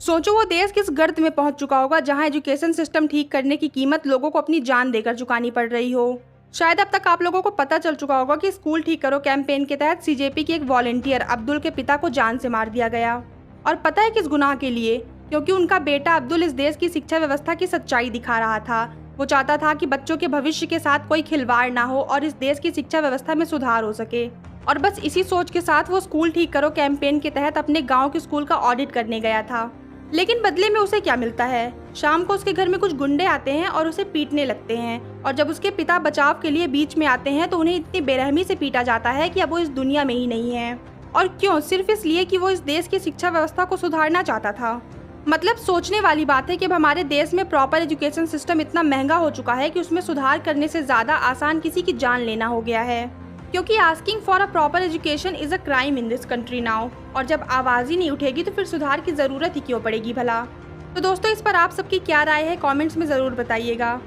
सोचो वो देश किस गर्त में पहुंच चुका होगा जहां एजुकेशन सिस्टम ठीक करने की कीमत लोगों को अपनी जान देकर चुकानी पड़ रही हो। शायद अब तक आप लोगों को पता चल चुका होगा कि स्कूल ठीक करो कैंपेन के तहत सीजेपी के एक वॉलंटियर अब्दुल के पिता को जान से मार दिया गया। और पता है किस गुनाह के लिए? क्योंकि उनका बेटा अब्दुल इस देश की शिक्षा व्यवस्था की सच्चाई दिखा रहा था। वो चाहता था कि बच्चों के भविष्य के साथ कोई खिलवाड़ ना हो और इस देश की शिक्षा व्यवस्था में सुधार हो सके। और बस इसी सोच के साथ वो स्कूल ठीक करो कैंपेन के तहत अपने गांव के स्कूल का ऑडिट करने गया था। लेकिन बदले में उसे क्या मिलता है? शाम को उसके घर में कुछ गुंडे आते हैं और उसे पीटने लगते हैं। और जब उसके पिता बचाव के लिए बीच में आते हैं तो उन्हें इतनी बेरहमी से पीटा जाता है कि अब वो इस दुनिया में ही नहीं है। और क्यों? सिर्फ इसलिए कि वो इस देश की शिक्षा व्यवस्था को सुधारना चाहता था। मतलब सोचने वाली बात है कि अब हमारे देश में प्रॉपर एजुकेशन सिस्टम इतना महंगा हो चुका है कि उसमें सुधार करने से ज़्यादा आसान किसी की जान लेना हो गया है। क्योंकि asking for a proper education is a crime in this country now. और जब आवाज़ ही नहीं उठेगी तो फिर सुधार की ज़रूरत ही क्यों पड़ेगी भला? तो दोस्तों, इस पर आप सबकी क्या राय है? कमेंट्स में ज़रूर बताइएगा।